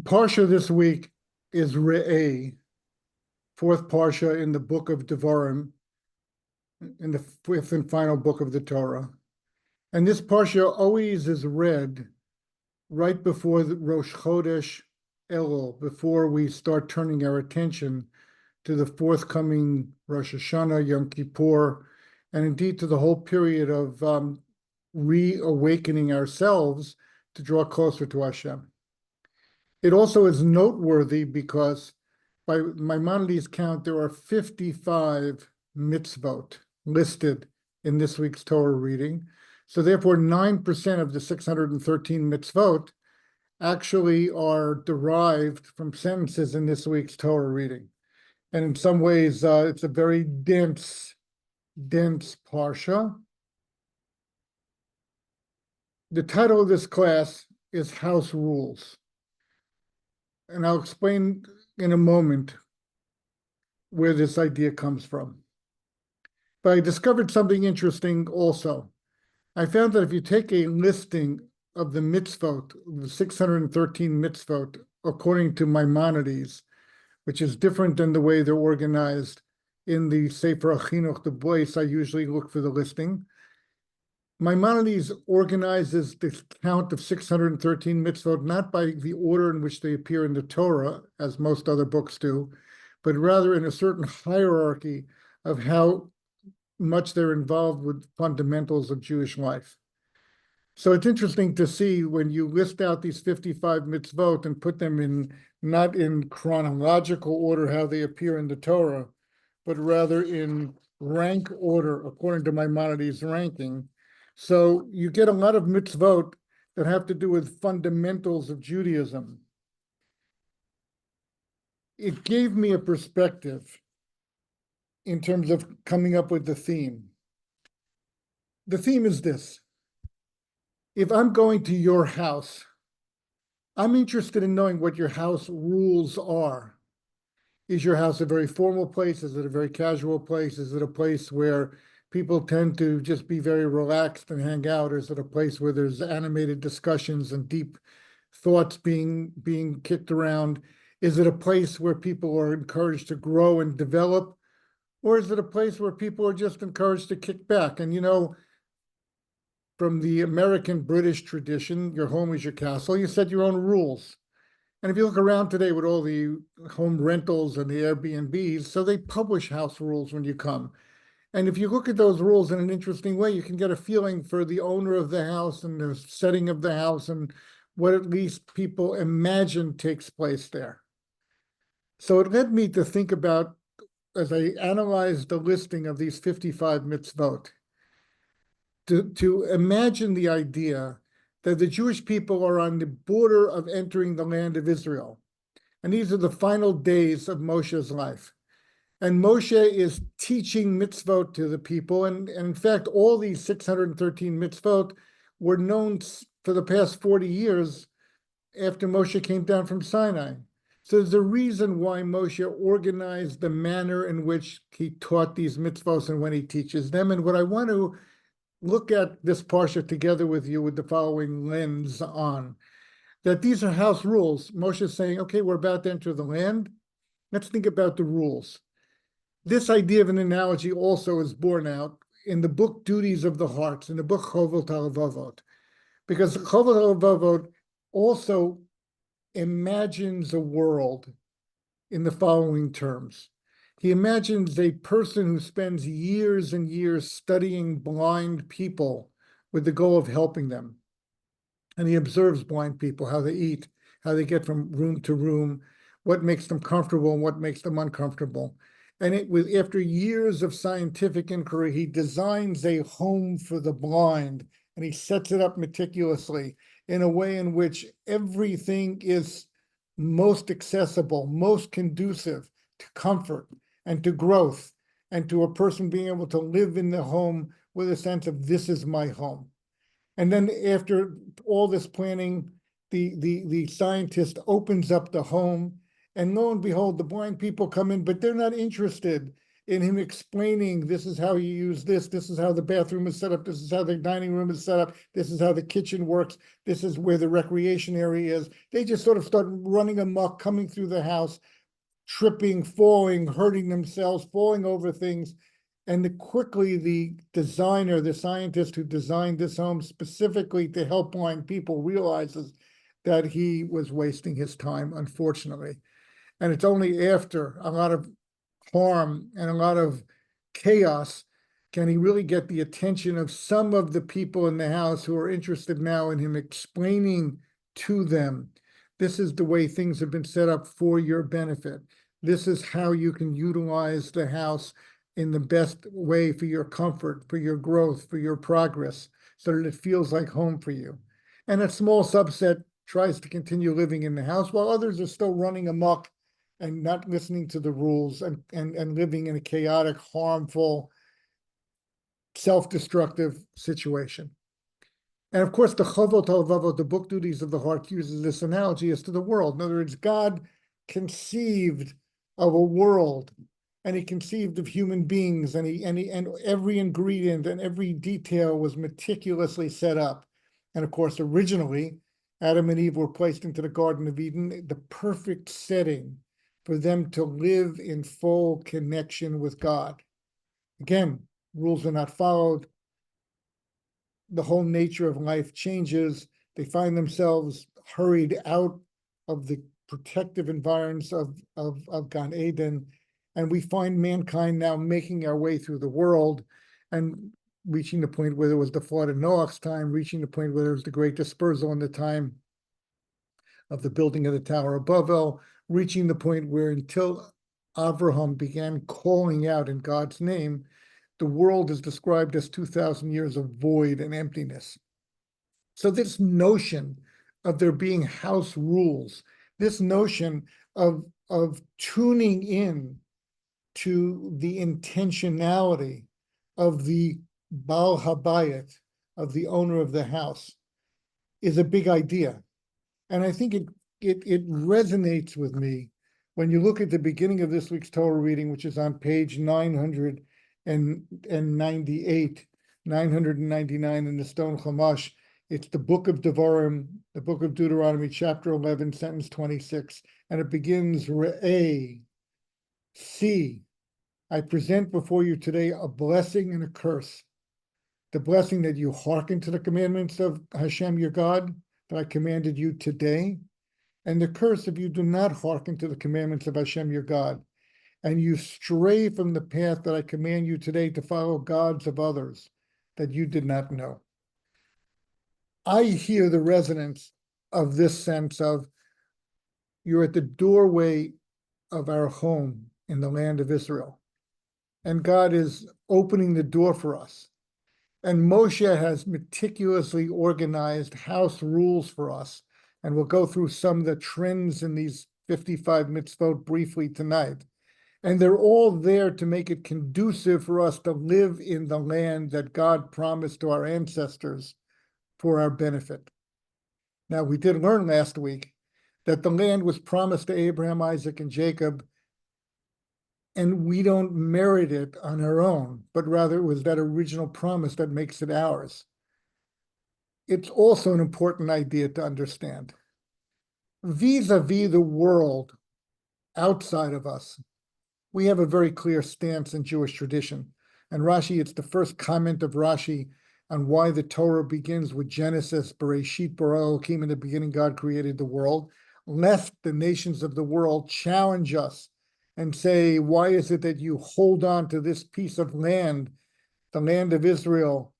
Parsha this week is Re'eh, fourth Parsha in the book of Devarim, in the fifth and final book of the Torah. And this Parsha always is read right before the Rosh Chodesh Elul, before we start turning our attention to the forthcoming Rosh Hashanah, Yom Kippur, and indeed to the whole period of reawakening ourselves to draw closer to Hashem. It also is noteworthy because by Maimonides' count, there are 55 mitzvot listed in this week's Torah reading. So therefore, 9% of the 613 mitzvot actually are derived from sentences in this week's Torah reading. And in some ways, it's a very dense parsha. The title of this class is House Rules. And I'll explain in a moment where this idea comes from. But I discovered something interesting also. I found that if you take a listing of the mitzvot, the 613 mitzvot, according to Maimonides, which is different than the way they're organized in the Sefer HaChinuch, the place I usually look for the listing, Maimonides organizes the count of 613 mitzvot not by the order in which they appear in the Torah, as most other books do, but rather in a certain hierarchy of how much they're involved with fundamentals of Jewish life. So it's interesting to see when you list out these 55 mitzvot and put them in, not in chronological order how they appear in the Torah, but rather in rank order according to Maimonides' ranking. So you get a lot of mitzvot that have to do with fundamentals of Judaism. It gave me a perspective in terms of coming up with the theme. The theme is this. If I'm going to your house, I'm interested in knowing what your house rules are. Is your house a very formal place? Is it a very casual place? Is it a place where people tend to just be very relaxed and hang out? Or is it a place where there's animated discussions and deep thoughts being kicked around? Is it a place where people are encouraged to grow and develop? Or is it a place where people are just encouraged to kick back? And you know, from the American British tradition, your home is your castle. You set your own rules. And if you look around today with all the home rentals and the Airbnbs, so they publish house rules when you come. And if you look at those rules in an interesting way, you can get a feeling for the owner of the house and the setting of the house and what at least people imagine takes place there. So it led me to think about, as I analyzed the listing of these 55 mitzvot, to imagine the idea that the Jewish people are on the border of entering the land of Israel. And these are the final days of Moshe's life. And Moshe is teaching mitzvot to the people. And in fact, all these 613 mitzvot were known for the past 40 years after Moshe came down from Sinai. So there's a reason why Moshe organized the manner in which he taught these mitzvot and when he teaches them. And what I want to look at this parsha together with you with the following lens on, that these are house rules. Moshe is saying, okay, we're about to enter the land. Let's think about the rules. This idea of an analogy also is borne out in the book Duties of the Hearts, in the book Chovot HaLevavot, because Chovot HaLevavot also imagines a world in the following terms. He imagines a person who spends years and years studying blind people with the goal of helping them. And he observes blind people, how they eat, how they get from room to room, what makes them comfortable and what makes them uncomfortable. And after years of scientific inquiry, he designs a home for the blind, and he sets it up meticulously in a way in which everything is most accessible, most conducive to comfort and to growth, and to a person being able to live in the home with a sense of, this is my home. And then after all this planning, the scientist opens up the home, and lo and behold, the blind people come in, but they're not interested in him explaining, this is how you use this is how the bathroom is set up, this is how the dining room is set up, this is how the kitchen works, this is where the recreation area is. They just sort of start running amok, coming through the house, tripping, falling, hurting themselves, falling over things. And quickly the designer, the scientist who designed this home specifically to help blind people, realizes that he was wasting his time, unfortunately. And it's only after a lot of harm and a lot of chaos can he really get the attention of some of the people in the house who are interested now in him explaining to them, this is the way things have been set up for your benefit. This is how you can utilize the house in the best way for your comfort, for your growth, for your progress, so that it feels like home for you. And a small subset tries to continue living in the house while others are still running amok and not listening to the rules and living in a chaotic, harmful, self-destructive situation. And of course, the Chovot HaLevavot, the book duties of the heart, uses this analogy as to the world. In other words, God conceived of a world, and he conceived of human beings, and every ingredient and every detail was meticulously set up. And of course, originally, Adam and Eve were placed into the Garden of Eden, the perfect setting for them to live in full connection with God. Again, rules are not followed. The whole nature of life changes. They find themselves hurried out of the protective environs of Gan Eden. And we find mankind now making our way through the world and reaching the point where there was the flood in Noah's time, reaching the point where there was the great dispersal in the time of the building of the Tower of Babel, reaching the point where until Abraham began calling out in God's name, the world is described as 2,000 years of void and emptiness. So this notion of there being house rules, this notion of tuning in to the intentionality of the Baal Habayit, of the owner of the house, is a big idea. And I think it resonates with me when you look at the beginning of this week's Torah reading, which is on page 998, 999 in the Stone Chumash. It's the book of Devarim, the book of Deuteronomy, chapter 11, sentence 26. And it begins, Re'eh, see, I present before you today a blessing and a curse. The blessing that you hearken to the commandments of Hashem, your God, that I commanded you today, and the curse if you do not hearken to the commandments of Hashem, your God, and you stray from the path that I command you today to follow gods of others that you did not know. I hear the resonance of this sense of you're at the doorway of our home in the land of Israel, and God is opening the door for us. And Moshe has meticulously organized house rules for us. And we'll go through some of the trends in these 55 mitzvot briefly tonight. And they're all there to make it conducive for us to live in the land that God promised to our ancestors for our benefit. Now, we did learn last week that the land was promised to Abraham, Isaac, and Jacob, and we don't merit it on our own, but rather it was that original promise that makes it ours. It's also an important idea to understand. Vis-a-vis the world outside of us, we have a very clear stance in Jewish tradition. And Rashi, it's the first comment of Rashi on why the Torah begins with Genesis, Bereshit bara Elokim, in the beginning God created the world, lest the nations of the world challenge us and say, why is it that you hold on to this piece of land, the land of Israel?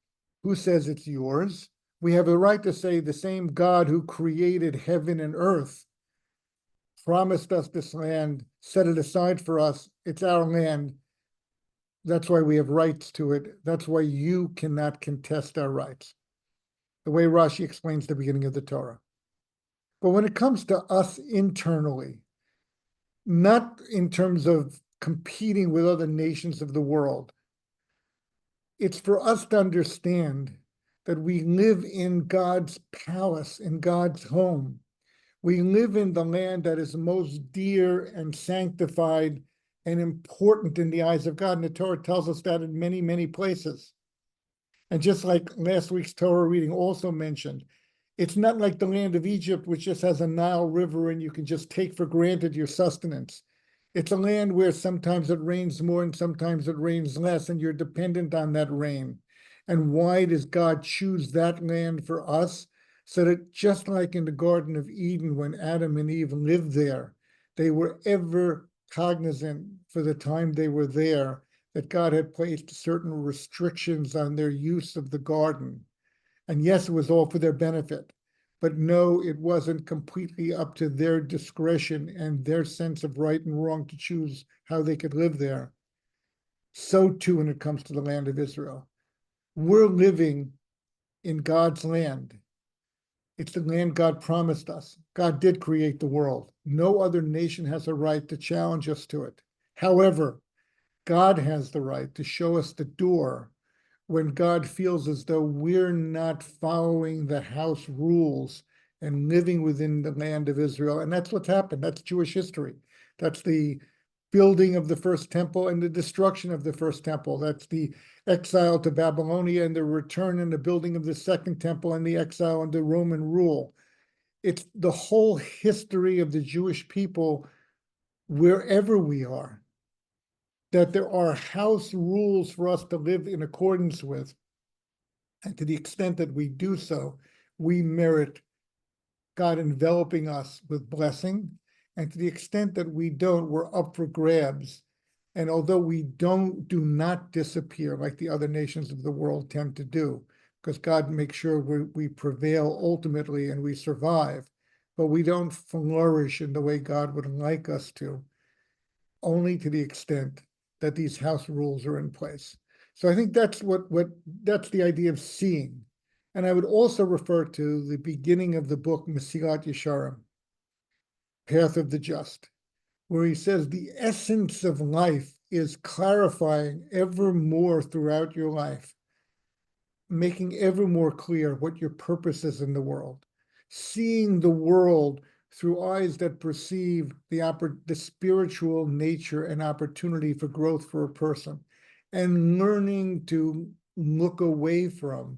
Who says it's yours? We have the right to say the same God who created heaven and earth promised us this land, set it aside for us. It's our land. That's why we have rights to it. That's why you cannot contest our rights. The way Rashi explains the beginning of the Torah. But when it comes to us internally, not in terms of competing with other nations of the world, it's for us to understand that we live in God's palace, in God's home. We live in the land that is most dear and sanctified and important in the eyes of God. And the Torah tells us that in many, many places. And just like last week's Torah reading also mentioned, it's not like the land of Egypt, which just has a Nile River and you can just take for granted your sustenance. It's a land where sometimes it rains more and sometimes it rains less, and you're dependent on that rain. And why does God choose that land for us? So that just like in the Garden of Eden, when Adam and Eve lived there, they were ever cognizant for the time they were there that God had placed certain restrictions on their use of the garden. And yes, it was all for their benefit, but no, it wasn't completely up to their discretion and their sense of right and wrong to choose how they could live there. So too when it comes to the land of Israel. We're living in God's land. It's the land God promised us. God did create the world. No other nation has a right to challenge us to it. However, God has the right to show us the door when God feels as though we're not following the house rules and living within the land of Israel. And that's what's happened. That's Jewish history. That's the building of the first temple and the destruction of the first temple. That's the exile to Babylonia and the return and the building of the second temple and the exile under Roman rule. It's the whole history of the Jewish people wherever we are, that there are house rules for us to live in accordance with. And to the extent that we do so, we merit God enveloping us with blessing. And to the extent that we don't, we're up for grabs. And although we do not disappear like the other nations of the world tend to do, because God makes sure we prevail ultimately and we survive, but we don't flourish in the way God would like us to, only to the extent that these house rules are in place. So I think that's that's the idea of seeing. And I would also refer to the beginning of the book, Mesilat Yesharim, Path of the Just, where he says the essence of life is clarifying ever more throughout your life, making ever more clear what your purpose is in the world, seeing the world through eyes that perceive the spiritual nature and opportunity for growth for a person, and learning to look away from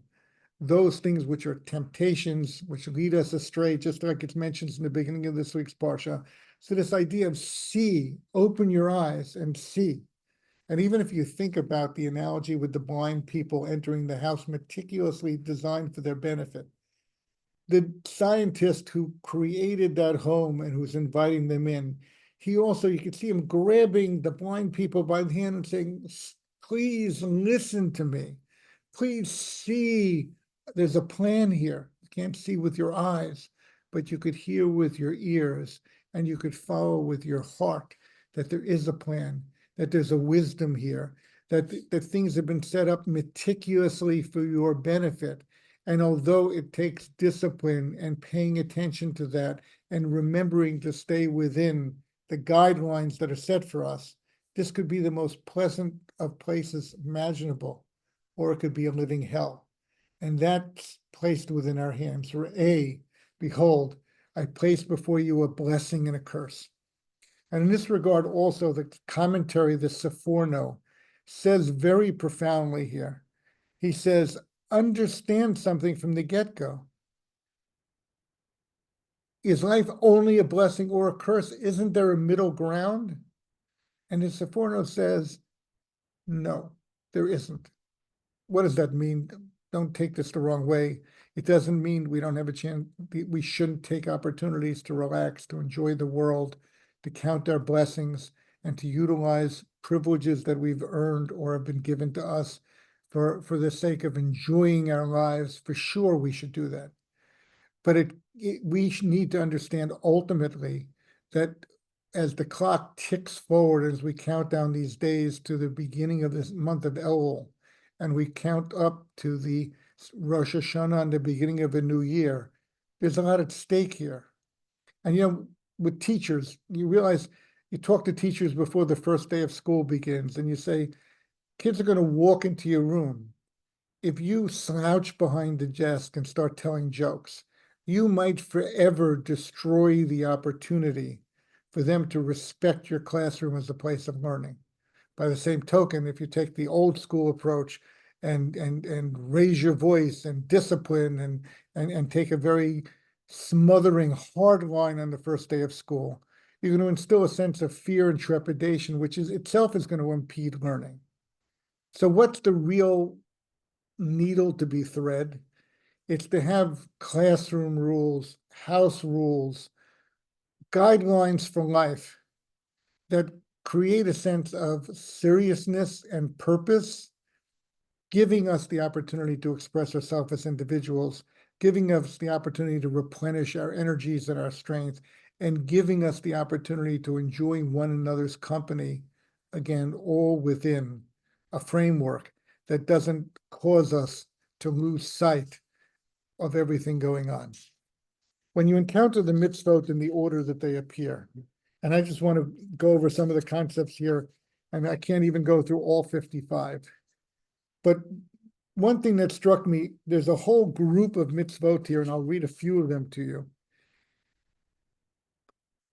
those things which are temptations, which lead us astray, just like it's mentioned in the beginning of this week's Parsha. So this idea of see, open your eyes and see. And even if you think about the analogy with the blind people entering the house meticulously designed for their benefit, the scientist who created that home and who's inviting them in, he also, you could see him grabbing the blind people by the hand and saying, please listen to me. Please see, there's a plan here. You can't see with your eyes, but you could hear with your ears and you could follow with your heart that there is a plan, that there's a wisdom here, that things have been set up meticulously for your benefit. And although it takes discipline and paying attention to that and remembering to stay within the guidelines that are set for us, this could be the most pleasant of places imaginable, or it could be a living hell. And that's placed within our hands. Re'eh, behold, I place before you a blessing and a curse. And in this regard also, the commentary, the Sephorno, says very profoundly here. He says, understand something from the get-go. Is life only a blessing or a curse? Isn't there a middle ground? And the Sephorno says, no, there isn't. What does that mean? Don't take this the wrong way. It doesn't mean we don't have a chance, we shouldn't take opportunities to relax, to enjoy the world, to count our blessings, and to utilize privileges that we've earned or have been given to us for the sake of enjoying our lives. For sure, we should do that. But we need to understand ultimately that as the clock ticks forward, as we count down these days to the beginning of this month of Elul, and we count up to the Rosh Hashanah and the beginning of a new year, there's a lot at stake here. And with teachers, you realize, you talk to teachers before the first day of school begins, and you say, kids are going to walk into your room. If you slouch behind the desk and start telling jokes, you might forever destroy the opportunity for them to respect your classroom as a place of learning. By the same token, if you take the old school approach and raise your voice and discipline and take a very smothering hard line on the first day of school, you're going to instill a sense of fear and trepidation, which is itself is going to impede learning. So what's the real needle to be thread? It's to have classroom rules, house rules, guidelines for life that create a sense of seriousness and purpose, giving us the opportunity to express ourselves as individuals, giving us the opportunity to replenish our energies and our strength, and giving us the opportunity to enjoy one another's company, again, all within a framework that doesn't cause us to lose sight of everything going on. When you encounter the mitzvot in the order that they appear, and I just want to go over some of the concepts here, and I can't even go through all 55. But one thing that struck me, there's a whole group of mitzvot here, and I'll read a few of them to you.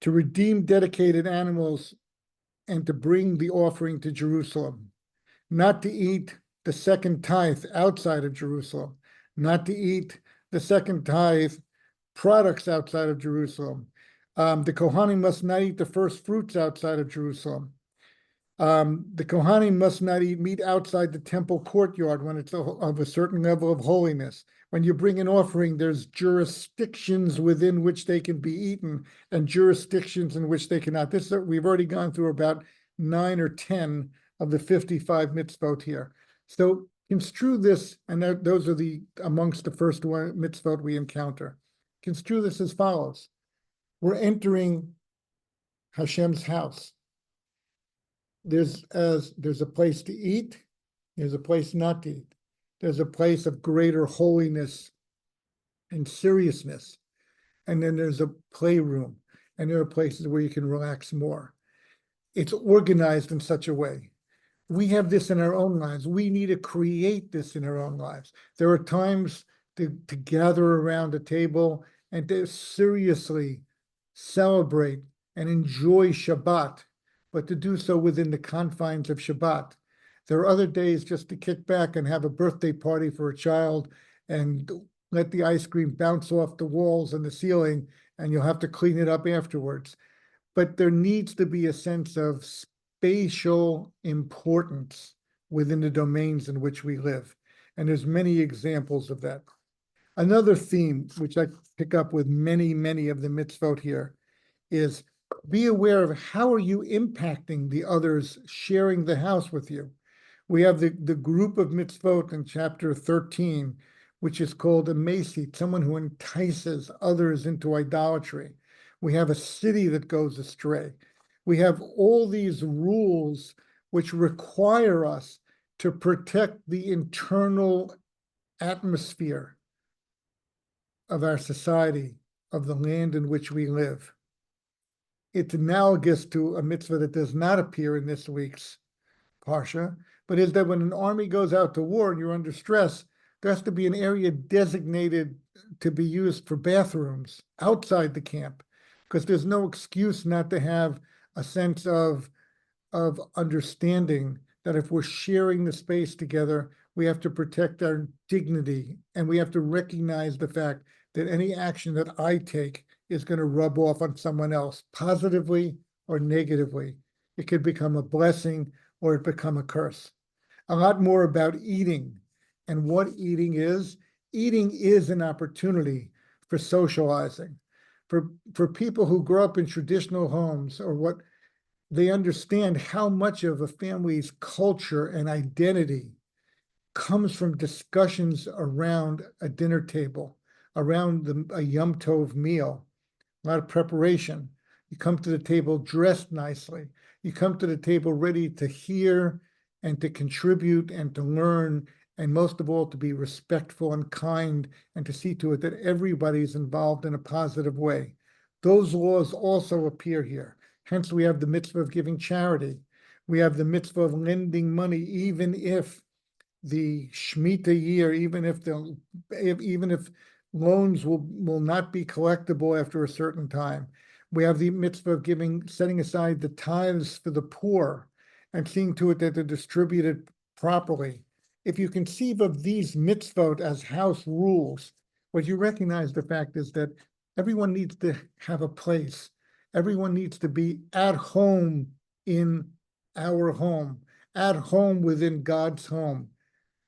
To redeem dedicated animals and to bring the offering to Jerusalem. Not to eat the second tithe outside of Jerusalem. Not to eat the second tithe products outside of Jerusalem. The Kohanim must not eat the first fruits outside of Jerusalem. The Kohanim must not eat meat outside the temple courtyard when it's of a certain level of holiness. When you bring an offering, there's jurisdictions within which they can be eaten and jurisdictions in which they cannot. We've already gone through about 9 or 10 of the 55 mitzvot here. So construe this, and those are amongst the first one mitzvot we encounter. Construe this as follows. We're entering Hashem's house. There's a place to eat, there's a place not to eat. There's a place of greater holiness and seriousness. And then there's a playroom, and there are places where you can relax more. It's organized in such a way. We have this in our own lives. We need to create this in our own lives. There are times to gather around a table and to seriously celebrate and enjoy Shabbat, but to do so within the confines of Shabbat. There are other days just to kick back and have a birthday party for a child and let the ice cream bounce off the walls and the ceiling, and you'll have to clean it up afterwards. But there needs to be a sense of spatial importance within the domains in which we live. And there's many examples of that. Another theme, which I pick up with many, many of the mitzvot here, is be aware of how are you impacting the others sharing the house with you. We have the group of mitzvot in chapter 13, which is called a mesit, someone who entices others into idolatry. We have a city that goes astray. We have all these rules which require us to protect the internal atmosphere of our society, of the land in which we live. It's analogous to a mitzvah that does not appear in this week's Parsha, but is that when an army goes out to war and you're under stress, there has to be an area designated to be used for bathrooms outside the camp, because there's no excuse not to have a sense of understanding that if we're sharing the space together, we have to protect our dignity, and we have to recognize the fact that any action that I take is going to rub off on someone else, positively or negatively. It could become a blessing or it become a curse. A lot more about eating and what eating is. Eating is an opportunity for socializing. For people who grow up in traditional homes, or what they understand how much of a family's culture and identity comes from discussions around a dinner table, around a Yom Tov meal, a lot of preparation. You come to the table dressed nicely. You come to the table ready to hear and to contribute and to learn, and most of all, to be respectful and kind, and to see to it that everybody's involved in a positive way. Those laws also appear here. Hence, we have the mitzvah of giving charity. We have the mitzvah of lending money, even if the Shemitah year, even if loans will not be collectible after a certain time. We have the mitzvah of setting aside the tithes for the poor and seeing to it that they're distributed properly. If you conceive of these mitzvot as house rules, what you recognize the fact is that everyone needs to have a place. Everyone needs to be at home in our home, at home within God's home.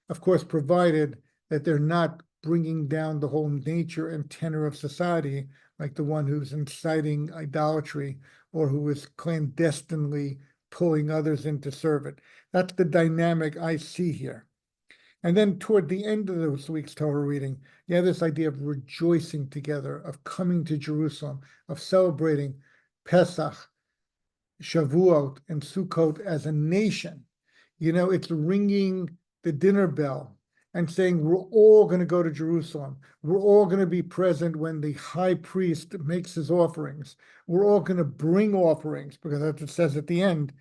Of course, provided that they're not bringing down the whole nature and tenor of society, like the one who's inciting idolatry or who is clandestinely pulling others in to serve it. That's the dynamic I see here. And then toward the end of this week's Torah reading, you have this idea of rejoicing together, of coming to Jerusalem, of celebrating Pesach, Shavuot, and Sukkot as a nation. You know, it's ringing the dinner bell and saying we're all going to go to Jerusalem. We're all going to be present when the high priest makes his offerings. We're all going to bring offerings, because as it says at the end,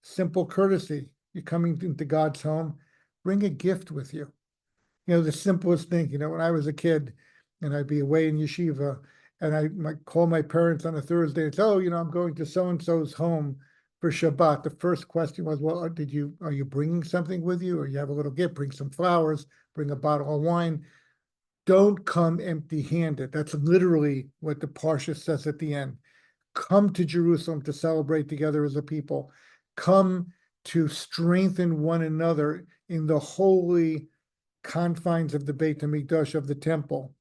simple courtesy. You're coming into God's home, bring a gift with you. You know, the simplest thing, you know, when I was a kid and I'd be away in yeshiva and I might call my parents on a Thursday and say, oh, you know, I'm going to so-and-so's home for Shabbat. The first question was, well, are you bringing something with you? Or you have a little gift, bring some flowers, bring a bottle of wine. Don't come empty-handed. That's literally what the Parsha says at the end. Come to Jerusalem to celebrate together as a people. Come to strengthen one another in the holy confines of the Beit HaMikdash, of the temple.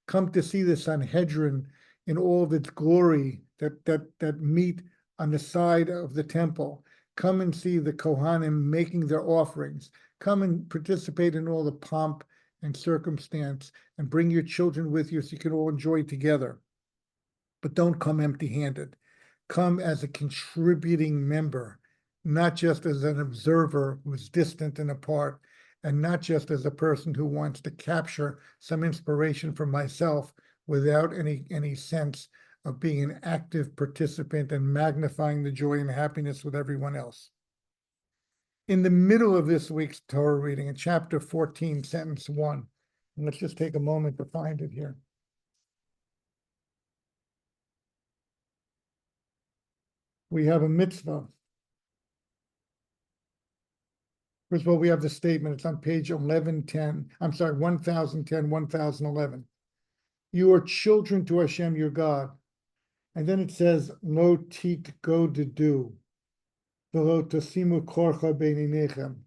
Come to see the Sanhedrin in all of its glory that meet on the side of the temple. Come and see the Kohanim making their offerings. Come and participate in all the pomp and circumstance, and bring your children with you so you can all enjoy together. But don't come empty-handed. Come as a contributing member, not just as an observer who's distant and apart, and not just as a person who wants to capture some inspiration for myself without any sense of being an active participant and magnifying the joy and happiness with everyone else. In the middle of this week's Torah reading, in chapter 14, sentence 1, and let's just take a moment to find it here. We have a mitzvah. First of all, we have the statement. It's on page 1010. 1011. You are children to Hashem, your God. And then it says, Lo tit go to do. Velo tasimu korcha beininechem.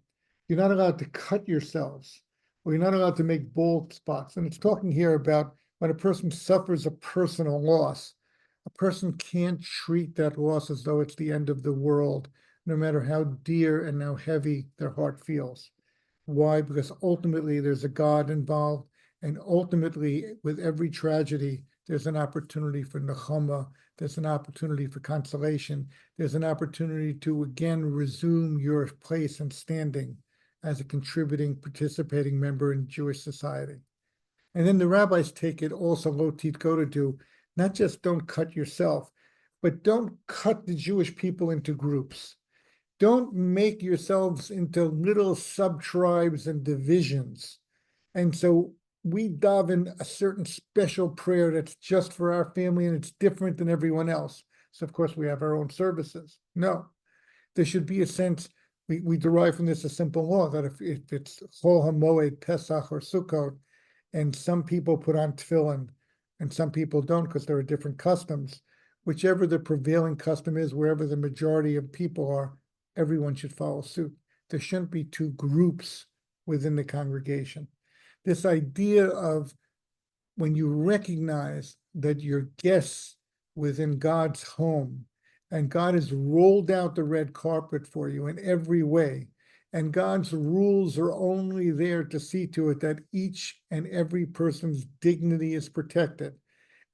You're not allowed to cut yourselves, or you're not allowed to make bald spots. And it's talking here about when a person suffers a personal loss. A person can't treat that loss as though it's the end of the world, no matter how dear and how heavy their heart feels. Why? Because ultimately there's a God involved, and ultimately with every tragedy, there's an opportunity for nechama, there's an opportunity for consolation, there's an opportunity to again resume your place and standing as a contributing, participating member in Jewish society. And then the rabbis take it also, lo titko, to do, not just don't cut yourself, but don't cut the Jewish people into groups. Don't make yourselves into little sub-tribes and divisions. And so we daven a certain special prayer that's just for our family and it's different than everyone else. So of course we have our own services. No, there should be a sense, we derive from this a simple law that if it's Chol HaMoed, Pesach, or Sukkot, and some people put on tefillin and some people don't because there are different customs, whichever the prevailing custom is, wherever the majority of people are, everyone should follow suit. There shouldn't be two groups within the congregation. This idea of when you recognize that you're guests within God's home, and God has rolled out the red carpet for you in every way, and God's rules are only there to see to it that each and every person's dignity is protected,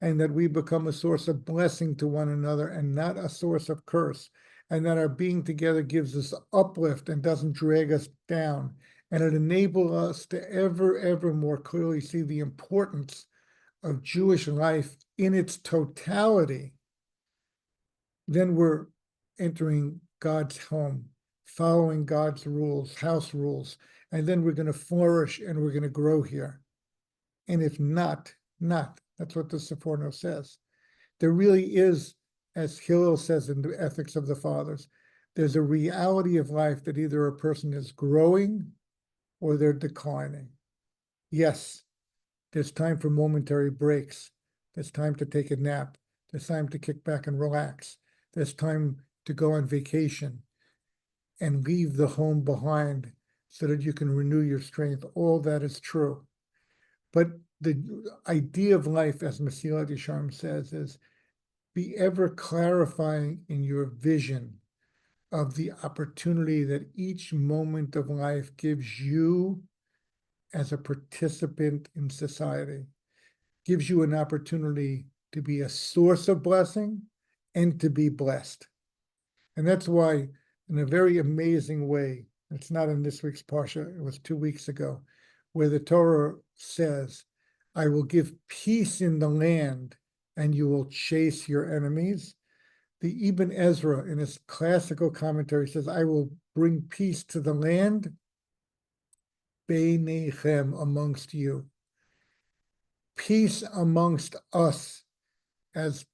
and that we become a source of blessing to one another and not a source of curse, and that our being together gives us uplift and doesn't drag us down, and it enables us to ever more clearly see the importance of Jewish life in its totality. Then we're entering God's home, following God's rules, house rules, and then we're going to flourish and we're going to grow here. And if not, that's what the Seforno says. There really is as Hillel says in the Ethics of the Fathers, there's a reality of life that either a person is growing or they're declining. Yes, there's time for momentary breaks. There's time to take a nap. There's time to kick back and relax. There's time to go on vacation and leave the home behind so that you can renew your strength. All that is true. But the idea of life, as Mesilat Yesharim says, is be ever clarifying in your vision of the opportunity that each moment of life gives you as a participant in society, gives you an opportunity to be a source of blessing and to be blessed. And that's why, in a very amazing way, it's not in this week's Parsha, it was 2 weeks ago, where the Torah says, I will give peace in the land and you will chase your enemies. The Ibn Ezra, in his classical commentary, says, I will bring peace to the land, beinechem, amongst you. Peace amongst us as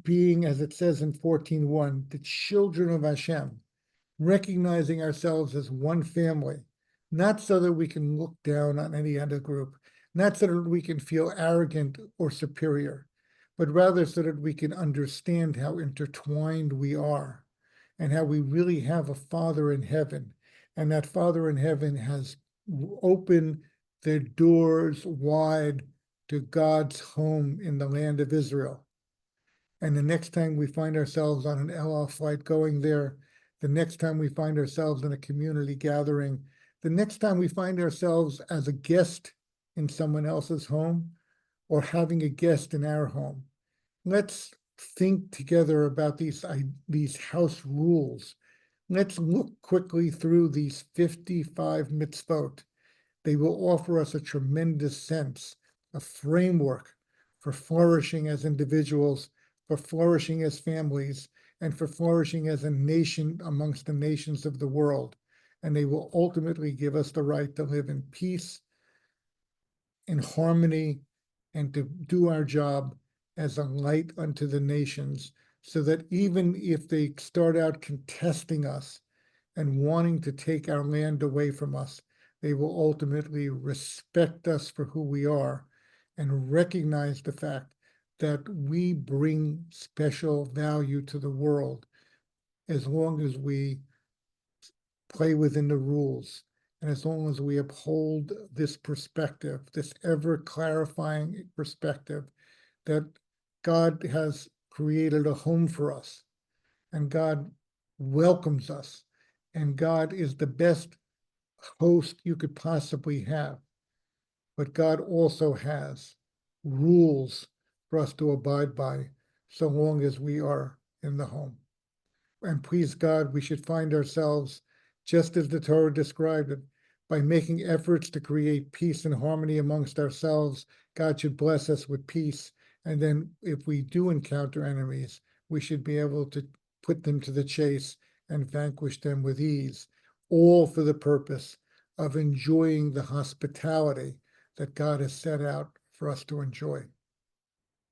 being, as it says in 14:1, the children of Hashem, recognizing ourselves as one family, not so that we can look down on any other group, not so that we can feel arrogant or superior, but rather so that we can understand how intertwined we are and how we really have a Father in heaven. And that Father in heaven has opened the doors wide to God's home in the land of Israel. And the next time we find ourselves on an El Al flight going there, the next time we find ourselves in a community gathering, the next time we find ourselves as a guest in someone else's home or having a guest in our home, let's think together about these house rules. Let's look quickly through these 55 mitzvot. They will offer us a tremendous sense, a framework for flourishing as individuals, for flourishing as families, and for flourishing as a nation amongst the nations of the world. And they will ultimately give us the right to live in peace, in harmony, and to do our job as a light unto the nations, so that even if they start out contesting us and wanting to take our land away from us, they will ultimately respect us for who we are and recognize the fact that we bring special value to the world as long as we play within the rules and as long as we uphold this perspective, this ever clarifying perspective that God has created a home for us and God welcomes us and God is the best host you could possibly have. But God also has rules for us to abide by so long as we are in the home. And please God, we should find ourselves, just as the Torah described it, by making efforts to create peace and harmony amongst ourselves. God should bless us with peace. And then if we do encounter enemies, we should be able to put them to the chase and vanquish them with ease, all for the purpose of enjoying the hospitality that God has set out for us to enjoy.